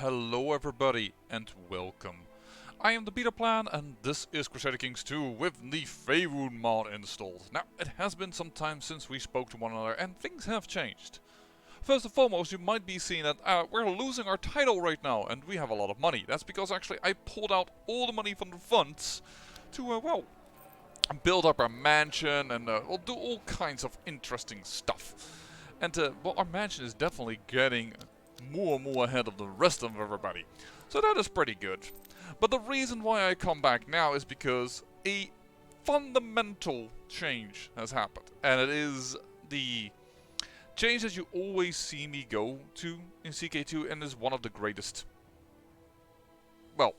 Hello everybody and welcome. I am the Beta Plan and this is Crusader Kings 2 with the Faerûn mod installed. Now, it has been some time since we spoke to one another and things have changed. First and foremost, you might be seeing that we're losing our title right now and we have a lot of money. That's because actually I pulled out all the money from the funds to, build up our mansion and we'll do all kinds of interesting stuff. And well, our mansion is definitely getting more and more ahead of the rest of everybody. So that is pretty good. But the reason why I come back now is because a fundamental change has happened. And it is the change that you always see me go to in CK2 and is one of the greatest, well,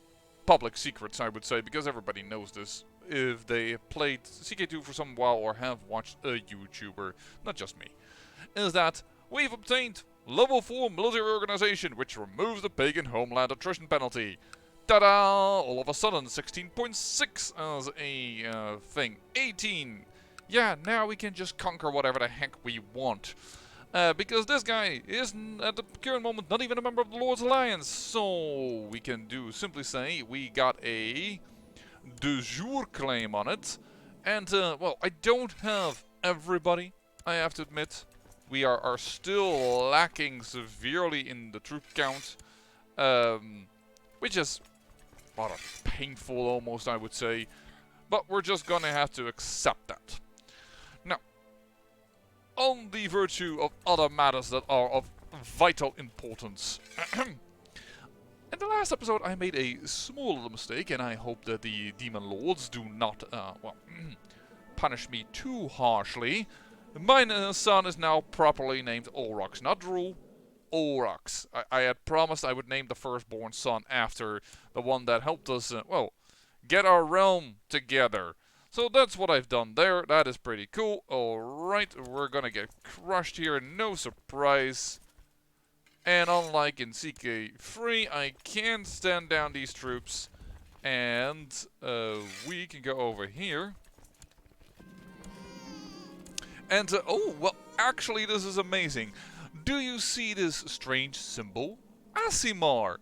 public secrets I would say, because everybody knows this if they played CK2 for some while or have watched a YouTuber, not just me, is that we've obtained Level 4 military organization, which removes the pagan homeland attrition penalty. Ta-da! All of a sudden, 16.6 as a thing. 18! Yeah, now we can just conquer whatever the heck we want. Because this guy is, at the current moment, not even a member of the Lord's Alliance. So, we can simply say, we got a de jure claim on it. And, well, I don't have everybody, I have to admit. We are still lacking severely in the troop count, which is rather painful almost, I would say. But we're just gonna have to accept that. Now, on the virtue of other matters that are of vital importance. In the last episode I made a small little mistake, and I hope that the Demon Lords do not, punish me too harshly. My son is now properly named Olrox, not Drool, Olrox. I had promised I would name the firstborn son after the one that helped us, well, get our realm together. So that's what I've done there. That is pretty cool. Alright, we're gonna get crushed here, no surprise. And unlike in CK3, I can stand down these troops. And we can go over here. And, oh, well, actually this is amazing. Do you see this strange symbol? Aasimar!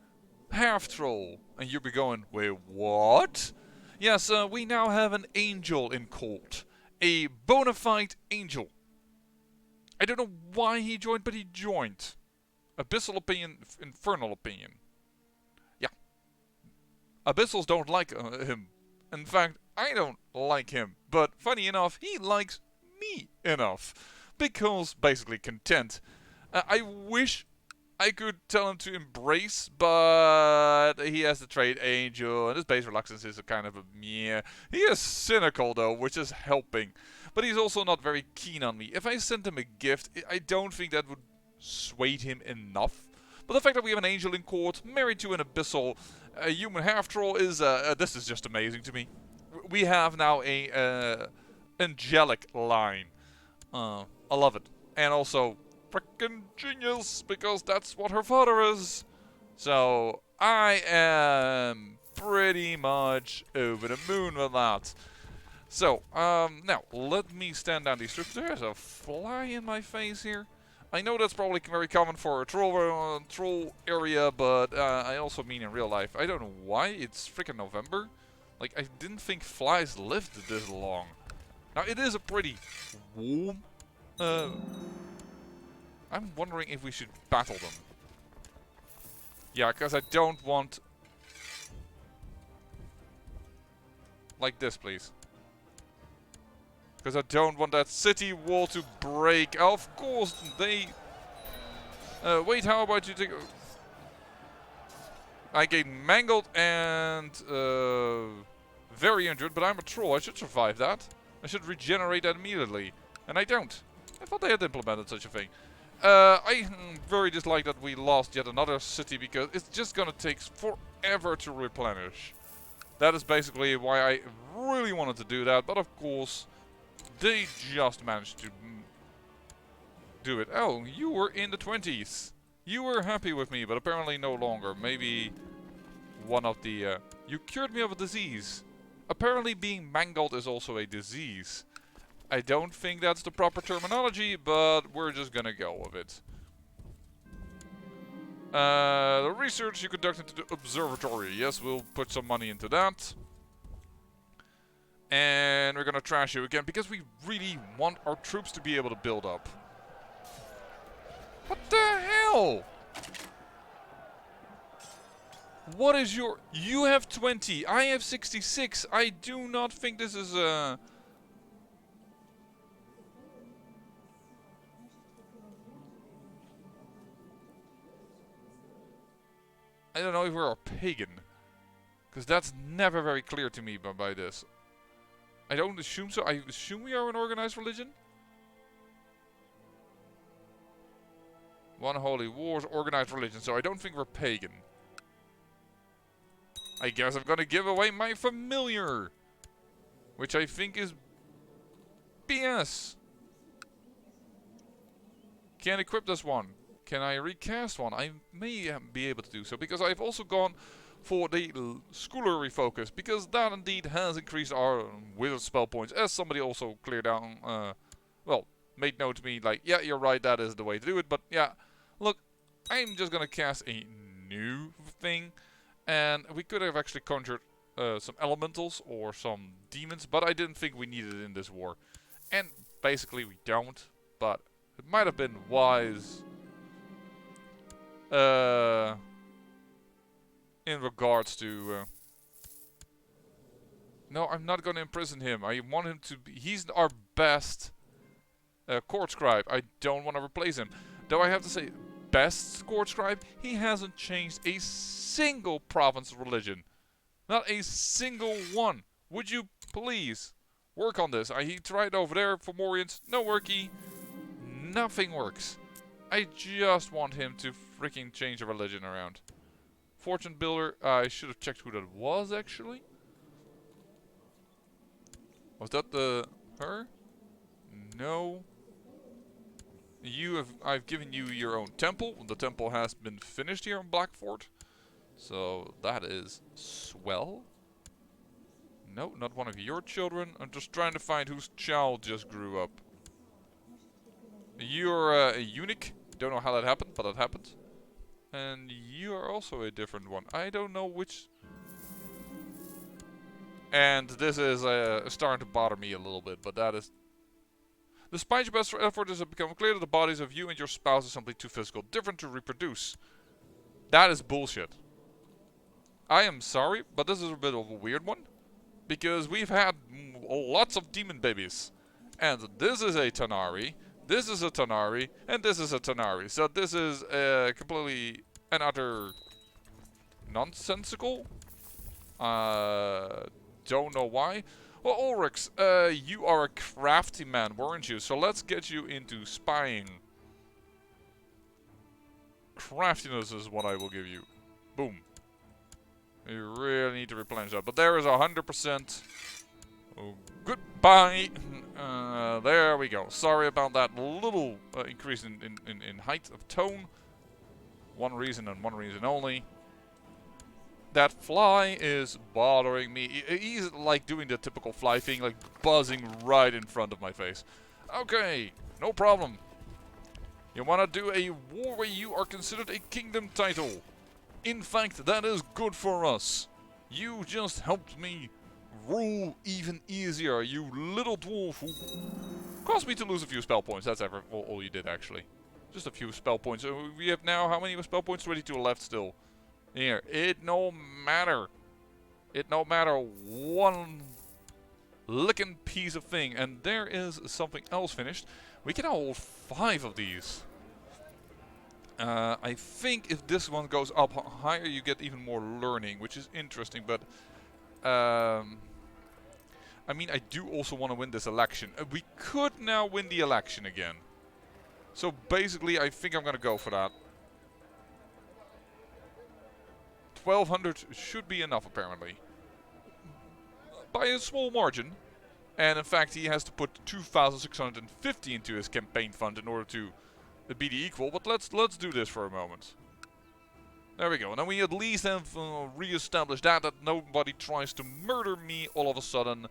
Half-troll. And you'll be going, wait, what? Yes, we now have an angel in court. A bona fide angel. I don't know why he joined, but he joined. Abyssal opinion, infernal opinion. Yeah. Abyssals don't like him. In fact, I don't like him. But funny enough, he likes me enough, because basically content. I wish I could tell him to embrace, but he has the trait angel and his base reluctance is a kind of a meh. He is cynical though, which is helping, but he's also not very keen on me. If I sent him a gift, I don't think that would sway him enough. But the fact that we have an angel in court married to an abyssal human half-troll is this is just amazing to me. We have now a angelic line. I love it. And also, frickin' genius, because that's what her father is. So, I am pretty much over the moon with that. So, now, let me stand down these troops. There's a fly in my face here. I know that's probably very common for a troll area, but I also mean in real life. I don't know why, it's frickin' November. Like, I didn't think flies lived this long. Now, it is a pretty warm. I'm wondering if we should battle them. Yeah, because I don't want... Like this, please. Because I don't want that city wall to break. Of course, they... wait, how about you take... I get mangled and... very injured, but I'm a troll. I should survive that. I should regenerate that immediately. And I don't. I thought they had implemented such a thing. I very dislike that we lost yet another city because it's just gonna take forever to replenish. That is basically why I really wanted to do that, but of course, they just managed to do it. Oh, you were in the 20s. You were happy with me, but apparently no longer. Maybe one of the... you cured me of a disease. Apparently being mangled is also a disease. I don't think that's the proper terminology, but we're just gonna go with it. The research you conduct into the observatory. Yes, we'll put some money into that. And we're gonna trash you again because we really want our troops to be able to build up. What the hell? What is your... You have 20, I have 66. I do not think this is I don't know if we're a pagan. Because that's never very clear to me by this. I don't assume so. I assume we are an organized religion. One holy wars, organized religion. So I don't think we're pagan. I guess I'm gonna give away my familiar. Which I think is BS. Can't equip this one. Can I recast one? I may be able to do so. Because I've also gone for the scholarly focus. Because that indeed has increased our wizard spell points. As somebody also cleared down, well, made note to me like, yeah, you're right, that is the way to do it. But yeah, look, I'm just gonna cast a new thing. And we could have actually conjured some elementals or some demons. But I didn't think we needed it in this war. And basically we don't. But it might have been wise in regards to... No, I'm not going to imprison him. I want him to be... He's our best court scribe. I don't want to replace him. Though I have to say, best court scribe, he hasn't changed a single province religion. Not a single one. Would you please work on this? He tried over there for Morians. No worky. Nothing works. I just want him to freaking change the religion around. Fortune builder. I should have checked who that was actually. Was that her? No. I've given you your own temple. The temple has been finished here in Blackfort. So that is swell. No, not one of your children. I'm just trying to find whose child just grew up. You're a eunuch. Don't know how that happened, but that happened. And you are also a different one. I don't know which... And this is starting to bother me a little bit, but that is... Despite your best effort, it has become clear that the bodies of you and your spouse are simply too physical different to reproduce. That is bullshit. I am sorry, but this is a bit of a weird one. Because we've had lots of demon babies. And this is a Tanari, this is a Tanari, and this is a Tanari. So this is completely and utter nonsensical. Don't know why. Well, Ulrich, you are a crafty man, weren't you? So let's get you into spying. Craftiness is what I will give you. Boom. You really need to replenish that. But there is 100%. Oh, goodbye. There we go. Sorry about that little increase in height of tone. One reason and one reason only. That fly is bothering me. He's like doing the typical fly thing, like buzzing right in front of my face. Okay, no problem. You want to do a war where you are considered a kingdom title. In fact, that is good for us. You just helped me rule even easier, you little dwarf who caused me to lose a few spell points. That's all you did, actually. Just a few spell points. We have now, how many spell points? 22 left still. Here, it no matter. It no matter one licking piece of thing. And there is something else finished. We can now hold 5 of these. I think if this one goes up higher, you get even more learning, which is interesting. But I mean, I do also want to win this election. We could now win the election again. So basically, I think I'm going to go for that. 1200 should be enough, apparently. By a small margin. And in fact, he has to put 2,650 into his campaign fund in order to be the equal. But let's do this for a moment. There we go. And then we at least have re-established that nobody tries to murder me all of a sudden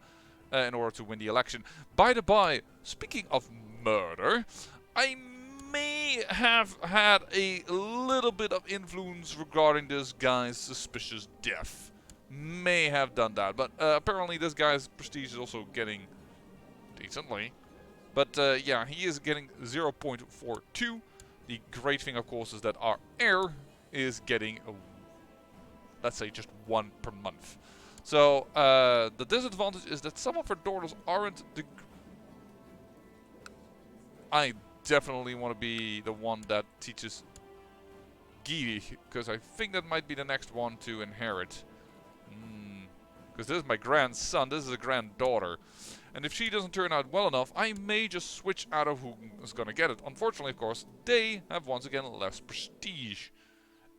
in order to win the election. By the by, speaking of murder, I may have had a little bit of influence regarding this guy's suspicious death. May have done that, but apparently this guy's prestige is also getting decently. But yeah, he is getting 0.42. The great thing, of course, is that our heir is getting, let's say, just 1 per month. So the disadvantage is that some of her daughters aren't the... I definitely want to be the one that teaches Giri, because I think that might be the next one to inherit. Because this is my grandson, this is a granddaughter. And if she doesn't turn out well enough, I may just switch out of who is going to get it. Unfortunately, of course, they have once again less prestige.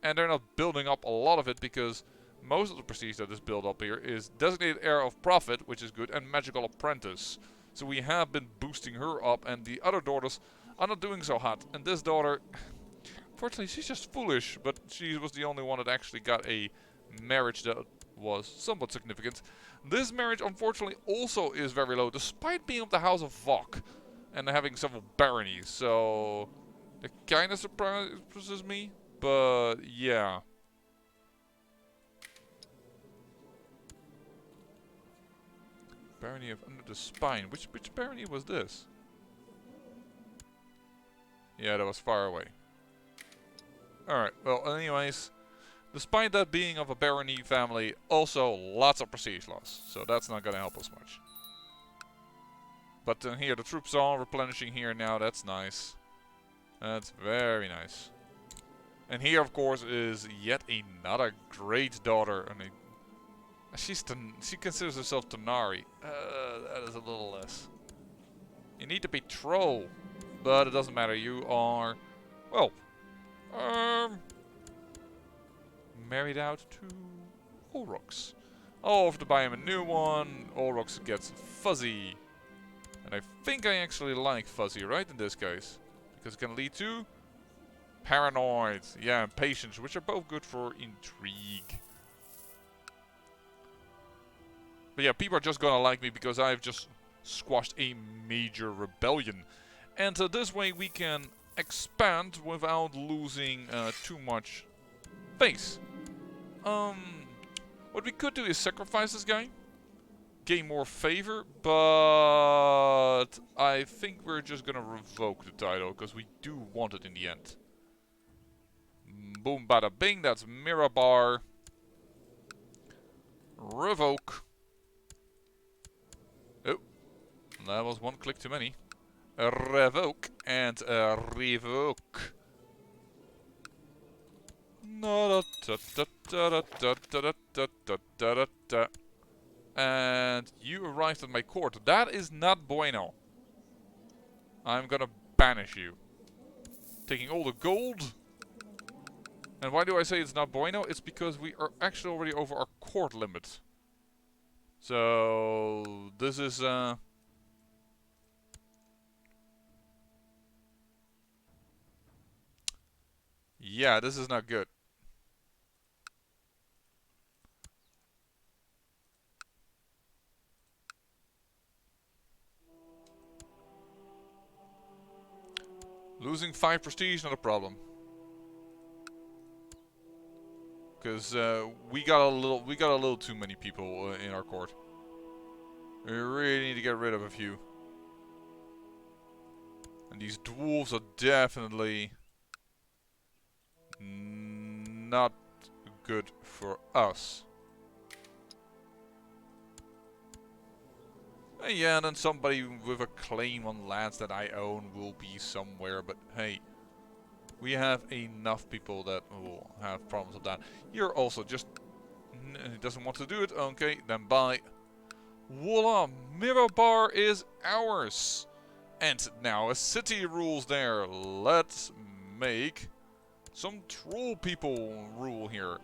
And they're not building up a lot of it, because most of the prestige that is built up here is Designated Heir of Profit, which is good, and Magical Apprentice. So we have been boosting her up, and the other daughters are not doing so hot. And this daughter, fortunately, she's just foolish, but she was the only one that actually got a marriage that was somewhat significant. This marriage, unfortunately, also is very low, despite being of the House of Vok and having several baronies. So it kind of surprises me, but yeah. Barony of Under the Spine. Which barony was this? Yeah, that was far away. Alright, well, anyways, despite that being of a barony family, also lots of prestige loss. So that's not going to help us much. But then here, the troops are replenishing here now. That's nice. That's very nice. And here, of course, is yet another great daughter. And she considers herself Tanari. That is a little less. You need to be troll. But it doesn't matter. You are, well, married out to Olrox. I'll offer to buy him a new one. Olrox gets Fuzzy. And I think I actually like Fuzzy, right, in this case. Because it can lead to Paranoid. Yeah, and Patience, which are both good for intrigue. But yeah, people are just gonna like me because I've just squashed a major rebellion. And this way we can expand without losing too much face. What we could do is sacrifice this guy, gain more favor, but I think we're just gonna revoke the title because we do want it in the end. Boom, bada bing, that's Mirabar. Revoke. Oh, that was one click too many. Revoke and revoke. And you arrived at my court. That is not bueno. I'm gonna banish you. Taking all the gold. And why do I say it's not bueno? It's because we are actually already over our court limit. So this is yeah, this is not good. Losing 5 prestige, not a problem. Because we got a little too many people in our court. We really need to get rid of a few. And these dwarves are definitely not good for us. Yeah, and then somebody with a claim on lands that I own will be somewhere, but hey, we have enough people that will have problems with that. You're also just... he doesn't want to do it. Okay, then bye. Voila! Mirabar is ours! And now a city rules there. Let's make some troll people rule here.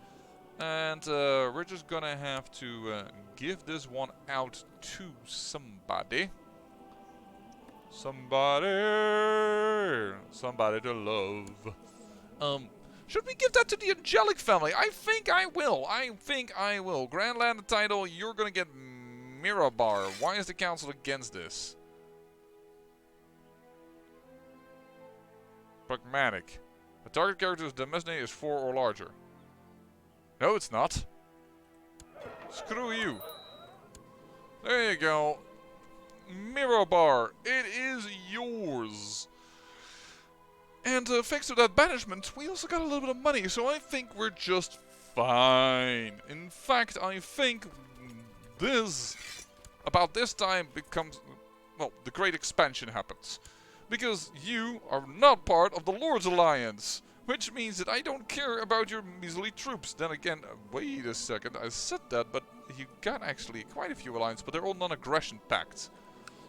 And we're just gonna have to give this one out to somebody. Somebody to love. Should we give that to the Angelic family? I think I will. Grand Land title, you're gonna get Mirabar. Why is the council against this? Pragmatic. The target character's destiny is 4 or larger. No, it's not. Screw you. There you go. Mirror bar. It is yours. And thanks to that banishment, we also got a little bit of money, so I think we're just fine. In fact, I think about this time becomes, well, the great expansion happens. Because you are not part of the Lord's Alliance. Which means that I don't care about your measly troops. Then again, wait a second, I said that, but you got actually quite a few alliances, but they're all non-aggression pacts.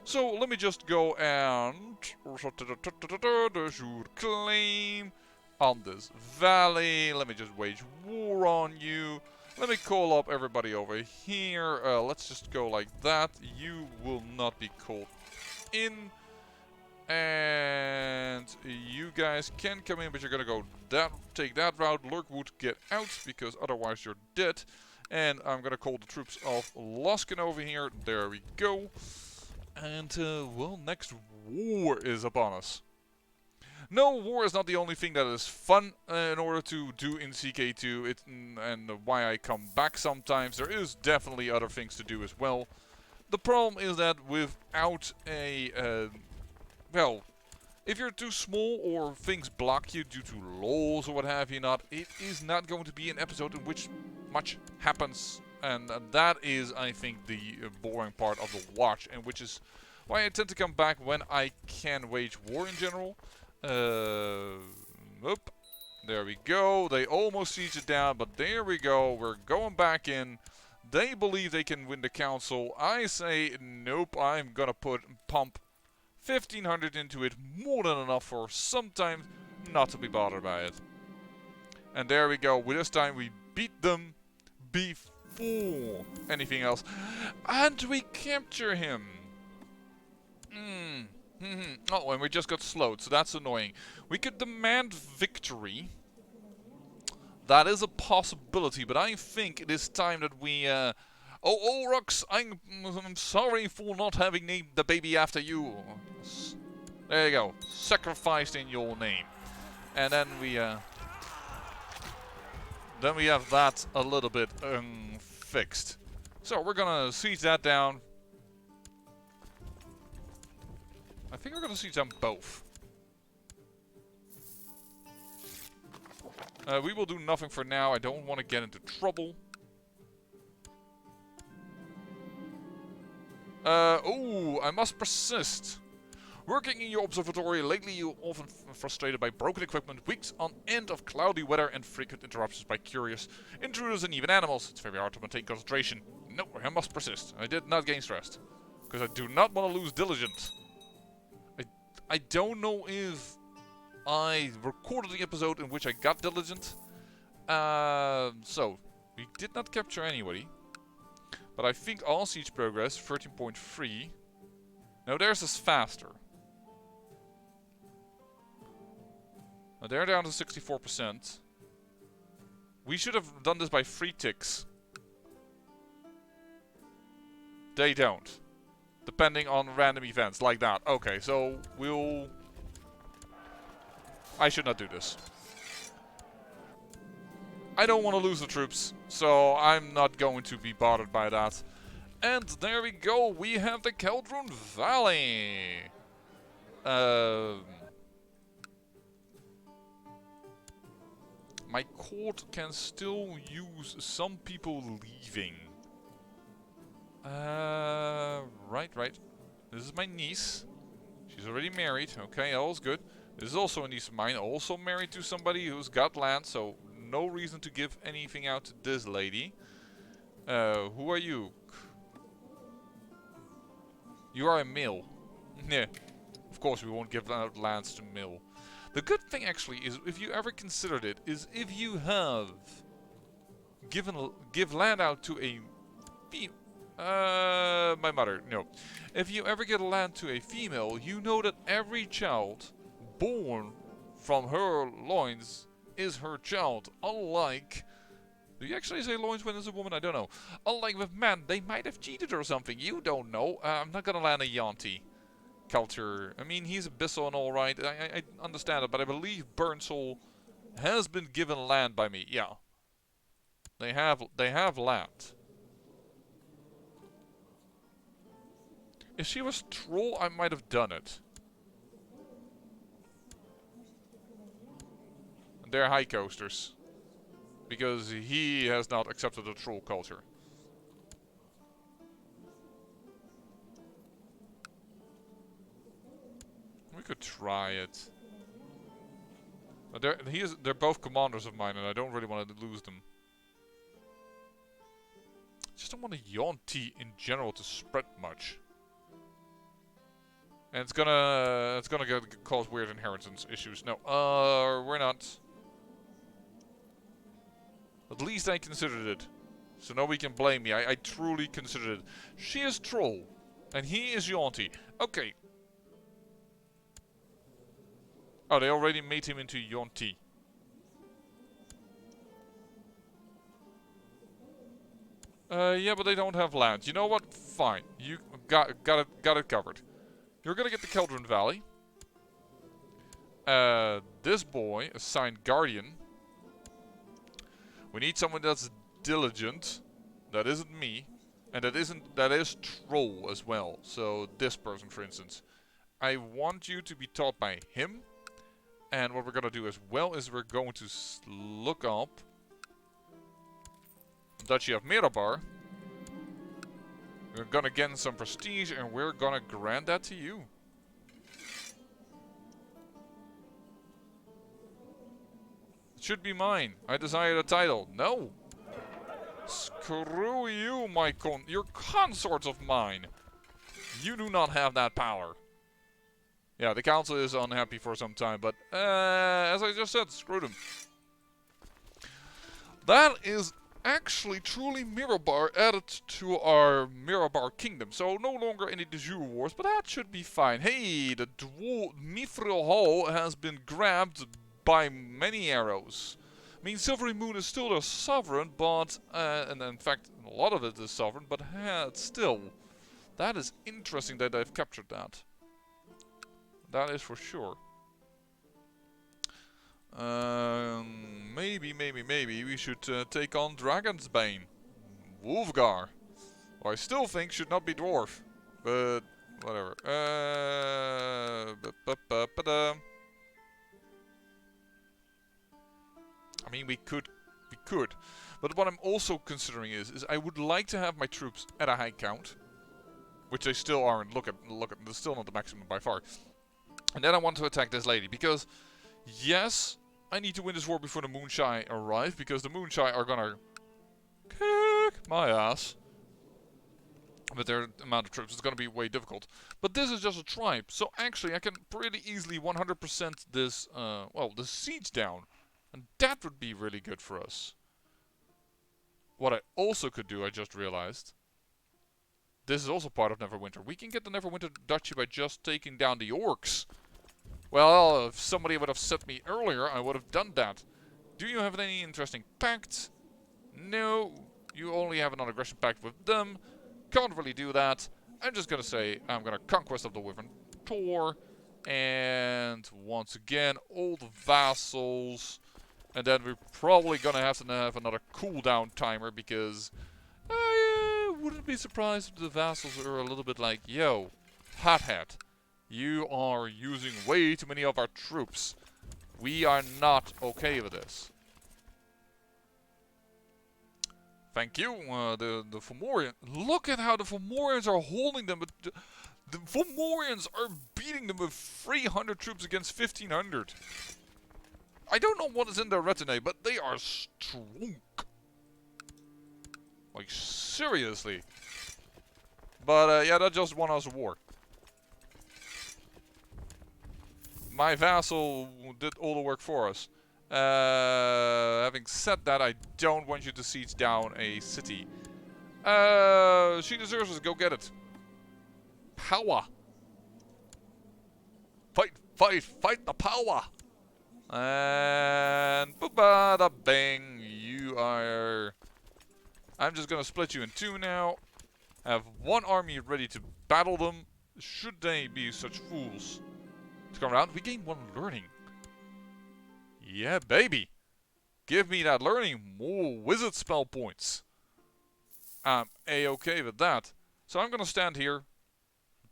So let me just go and claim on this valley. Let me just wage war on you. Let me call up everybody over here. Let's just go like that. You will not be called in. And you guys can come in, but you're gonna go take that route. Lurkwood, get out, because otherwise you're dead. And I'm gonna call the troops of Loskin over here. There we go. And well, next war is upon us. No, war is not the only thing that is fun in order to do in CK2. And why I come back sometimes. There is definitely other things to do as well. The problem is that without a well, if you're too small or things block you due to laws or what have you not, it is not going to be an episode in which much happens. And that is, I think, the boring part of the watch, and which is why I tend to come back when I can wage war in general. Oop. There we go. They almost siege it down, but there we go. We're going back in. They believe they can win the council. I say, nope, I'm gonna pump 1500 into it, more than enough for sometimes not to be bothered by it. And there we go. With this time we beat them before anything else. And we capture him. Oh, and we just got slowed, so that's annoying. We could demand victory. That is a possibility, but I think it is time that we... Oh, Olrox, I'm sorry for not having named the baby after you. There you go. Sacrificed in your name. And then we have that a little bit fixed. So we're gonna siege that down. I think we're gonna siege down both. We will do nothing for now. I don't want to get into trouble. Oh, I must persist. Working in your observatory, lately you often frustrated by broken equipment, weeks on end of cloudy weather, and frequent interruptions by curious intruders and even animals. It's very hard to maintain concentration. No, I must persist. I did not gain stressed. Because I do not want to lose diligence. I don't know if I recorded the episode in which I got diligent. So, we did not capture anybody. But I think all siege progress, 13.3. Now theirs is faster. Now they're down to 64%. We should have done this by 3 ticks. They don't. Depending on random events, like that. Okay, so we'll... I should not do this. I don't want to lose the troops, so I'm not going to be bothered by that. And there we go, we have the Keldrun Valley. My court can still use some people leaving. Right. This is my niece. She's already married. Okay, all's good. This is also a niece of mine, also married to somebody who's got land, so no reason to give anything out to this lady. Who are you? You are a mill. Yeah, of course we won't give out lands to mill. The good thing actually is, if you ever considered it, is if you have give land out to a my mother, no. If you ever get land to a female, you know that every child born from her loins is her child. Unlike... Do you actually say loins when it's a woman? I don't know. Unlike with men, they might have cheated or something. You don't know. I'm not gonna land a Yanti. culture. I mean, he's Abyssal and all right. I understand it, but I believe Burnsoul has been given land by me. Yeah, they have land. If she was Troll, I might have done it. They're high coasters. Because he has not accepted the Troll culture. We could try it. But they're both commanders of mine and I don't really want to lose them. I just don't want a Yuan-Ti in general to spread much. And it's gonna cause weird inheritance issues. No, we're not. At least I considered it. So nobody can blame me. I truly considered it. She is Troll. And he is Yuan-Ti. Okay. Oh, they already made him into Yuan-Ti. Yeah, but they don't have land. You know what? Fine. You got it covered. You're gonna get the Keldron Valley. This boy, assigned Guardian. We need someone that's diligent. That isn't me. And that is Troll as well. So this person, for instance. I want you to be taught by him. And what we're gonna do as well is we're going to look up Duchy of Mirabar. We're gonna gain some prestige and we're gonna grant that to you. It should be mine. I desire the title. No. Screw you, your consorts of mine. You do not have that power. Yeah, the council is unhappy for some time, but as I just said, screw them. That is actually truly Mirabar added to our Mirabar kingdom. So no longer any de jure wars, but that should be fine. Hey, the Mithril Hall has been grabbed by many arrows. I mean, Silvery Moon is still their sovereign, but and in fact, a lot of it is sovereign, but still, that is interesting that they've captured that. That is for sure. Maybe we should take on Dragon's Bane. Wolfgar. Who I still think should not be dwarf. But, whatever. I mean, we could. But what I'm also considering is I would like to have my troops at a high count. Which they still aren't. Look at, they're still not the maximum by far. And then I want to attack this lady, because, yes, I need to win this war before the Moonshine arrive, because the Moonshine are gonna kick my ass. With their amount of troops, it's gonna be way difficult. But this is just a tribe, so actually I can pretty easily 100% this, the siege down. And that would be really good for us. What I also could do, I just realized. This is also part of Neverwinter. We can get the Neverwinter Duchy by just taking down the orcs. Well, if somebody would have said me earlier, I would have done that. Do you have any interesting pacts? No. You only have a non-aggression pact with them. Can't really do that. I'm just gonna say I'm gonna conquest of the Wyvern Tor. And once again, all the vassals. And then we're probably gonna have to have another cooldown timer, because I wouldn't be surprised if the vassals are a little bit like, yo, hothead, you are using way too many of our troops. We are not okay with this. Thank you, the Fomorian. Look at how the Fomorians are holding them. But the Fomorians are beating them with 300 troops against 1500. I don't know what is in their retinue, but they are strong. Like, seriously. But, yeah, that just won us a war. My vassal did all the work for us. Having said that, I don't want you to siege down a city. She deserves us. Go get it. Power. Fight the power. And ba-ba-da bang, you are... I'm just gonna split you in two now. Have one army ready to battle them. should they be such fools to come around, we gain 1 learning. Yeah, baby. Give me that learning. More wizard spell points. I'm a-okay with that. So I'm gonna stand here,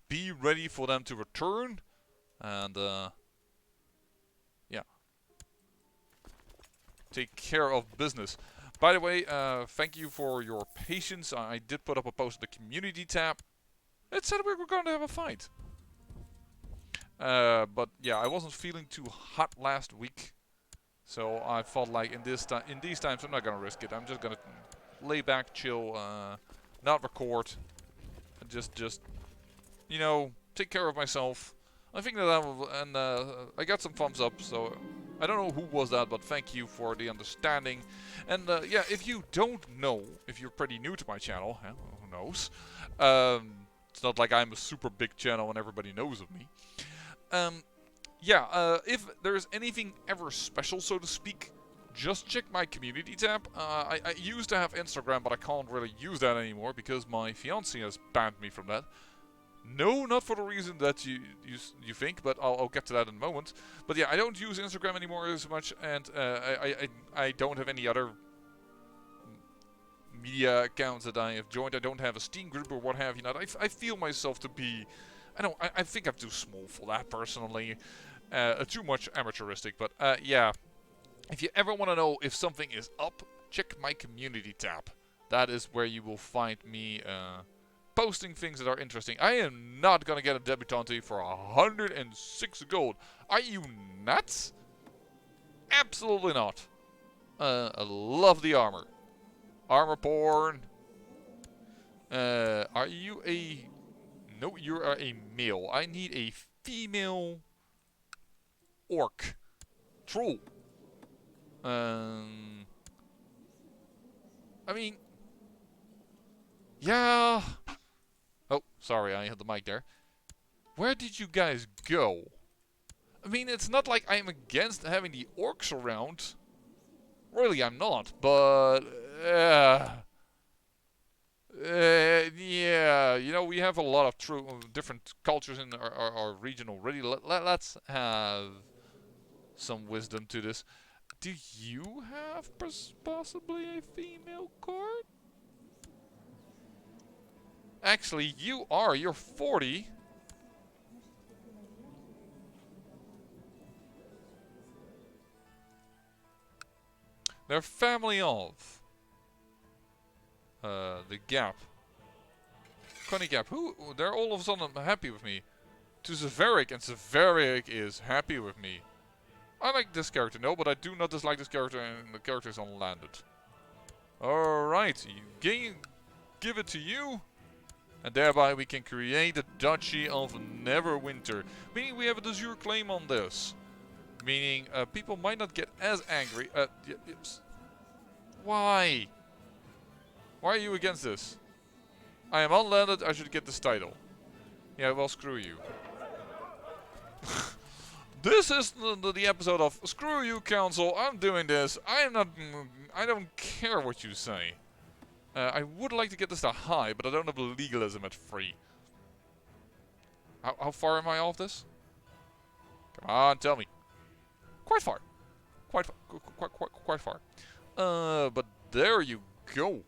be ready for them to return, and yeah, take care of business. By the way, thank you for your patience. I did put up a post in the community tab. It said we were going to have a fight. But yeah, I wasn't feeling too hot last week. So I felt like in these times I'm not going to risk it. I'm just going to lay back, chill, not record. And just, you know, take care of myself. I think that I got some thumbs up, so I don't know who was that, but thank you for the understanding. And yeah, if you don't know, if you're pretty new to my channel, who knows? It's not like I'm a super big channel and everybody knows of me. Yeah, if there's anything ever special, so to speak, just check my community tab. I used to have Instagram, but I can't really use that anymore because my fiancé has banned me from that. No, not for the reason that you think, but I'll get to that in a moment. But yeah, I don't use Instagram anymore as much, and I don't have any other media accounts that I have joined. I don't have a Steam group or what have you not. I feel myself to be, I think I'm too small for that personally. Too much amateuristic, but yeah. If you ever want to know if something is up, check my community tab. That is where you will find me posting things that are interesting. I am not gonna get a debutante for 106 gold. Are you nuts? Absolutely not. I love the armor. Armor porn. Are you a... No, you are a male. I need a female orc. Troll. I mean... Yeah... Oh, sorry, I hit the mic there. Where did you guys go? I mean, it's not like I'm against having the orcs around. Really, I'm not, but... yeah, you know, we have a lot of different cultures in our region already. Let's have some wisdom to this. Do you have possibly a female card? Actually, you are. You're 40. They're family of the Gap. Connie Gap. Who? They're all of a sudden happy with me. To Severic, and Severic is happy with me. I like this character, no, but I do not dislike this character, and the character is unlanded. Alright, give it to you. And thereby we can create a Duchy of Neverwinter. Meaning we have a de jure claim on this. Meaning people might not get as angry. Why? Why are you against this? I am unlanded, I should get this title. Yeah, well, screw you. This is the episode of Screw You, Council. I'm doing this. I don't care what you say. I would like to get this to high, but I don't have legalism at 3. How far am I off this? Come on, tell me. Quite far. Quite far. But there you go.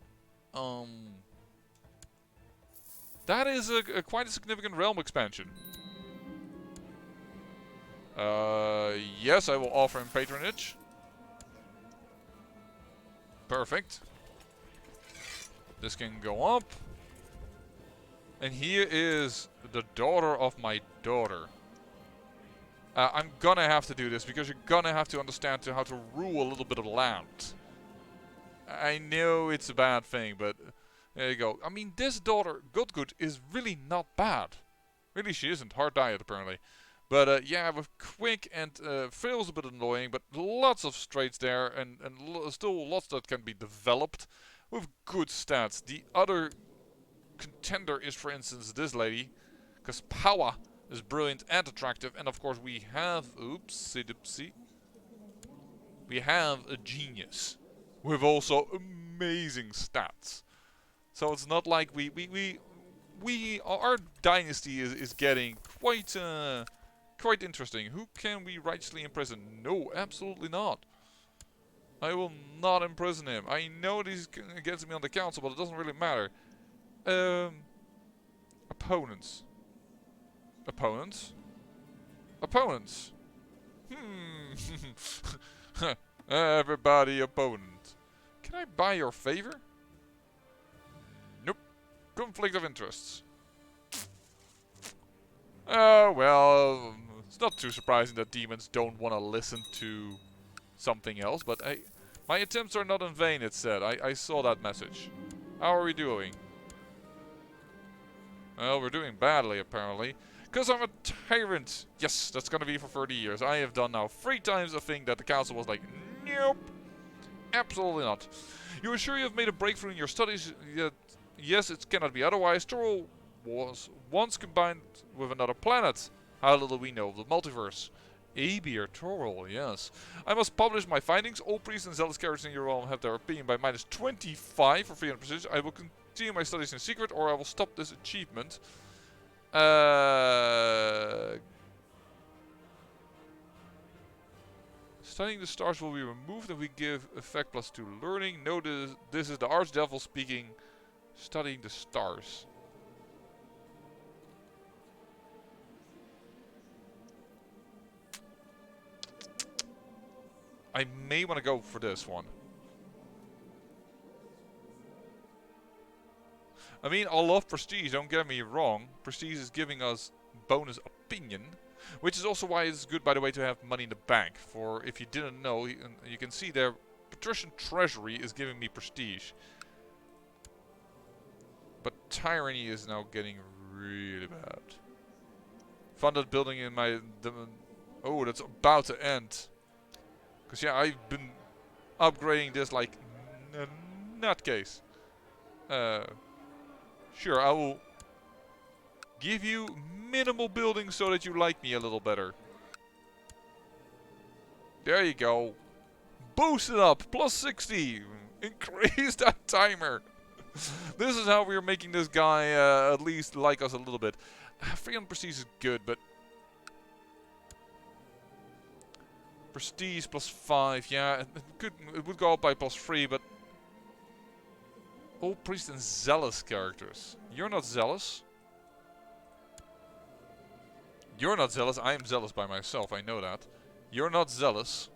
That is quite a significant realm expansion. Yes, I will offer him patronage. Perfect. This can go up. And here is the daughter of my daughter. I'm gonna have to do this because you're gonna have to understand how to rule a little bit of land. I know it's a bad thing, but there you go. I mean, this daughter, Godgood, is really not bad. Really, she isn't. Hard diet, apparently. But yeah, with Quick and Fail's a bit annoying, but lots of traits there, and still lots that can be developed with good stats. The other contender is, for instance, this lady, because Power is brilliant and attractive, and of course we have, oopsie-doopsie, we have a genius with also amazing stats. So it's not like we our dynasty is getting quite quite interesting. Who can we righteously imprison? No, absolutely not. I will not imprison him. I know that he's against me on the council, but it doesn't really matter. Opponents. Opponents? Opponents. Everybody opponent. Can I buy your favor? Nope. Conflict of interests. Oh, well, it's not too surprising that demons don't want to listen to something else, but my attempts are not in vain, it said. I saw that message. How are we doing? Well, we're doing badly, apparently. Because I'm a tyrant. Yes, that's going to be for 30 years. I have done now 3 times a thing that the council was like, nope. Absolutely not. You are sure you have made a breakthrough in your studies? Yet, yes, it cannot be otherwise. Toro was once combined with another planet. How little we know of the multiverse. Abir Torol, yes. I must publish my findings. All priests and zealous characters in your realm have their opinion by -25 for 300 precision. I will continue my studies in secret, or I will stop this achievement. Studying the stars will be removed and we give effect +2 learning. Notice this is the Archdevil speaking. Studying the stars. I may want to go for this one. I mean, I love prestige, don't get me wrong. Prestige is giving us bonus opinion. Which is also why it's good, by the way, to have money in the bank. For if you didn't know, you can see there, Patrician Treasury is giving me prestige. But Tyranny is now getting really bad. Funded building in my... oh, that's about to end. Because yeah, I've been upgrading this like nutcase. Sure, I will give you minimal building so that you like me a little better. There you go. Boost it up. +60. Increase that timer. This is how we're making this guy at least like us a little bit. 300 prestige is good, but... Prestige +5. Yeah, it would go up by +3, but... All priest and zealous characters. You're not zealous. You're not zealous. I am zealous by myself. I know that. You're not zealous.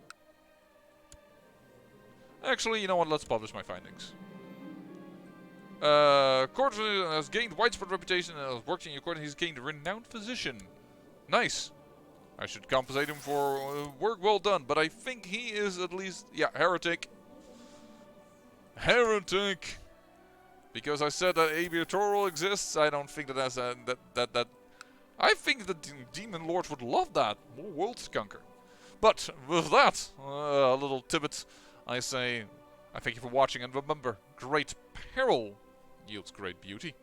Actually, you know what? Let's publish my findings. Courtman has gained widespread reputation and has worked in your court. He's gained a renowned physician. Nice. I should compensate him for work well done, but I think he is at least... yeah, heretic. Heretic! Because I said that Abir Torol exists, I don't think that that's that I think the Demon Lords would love that. More worlds to conquer. But with that, a little tidbit, I say, I thank you for watching, and remember, great peril yields great beauty.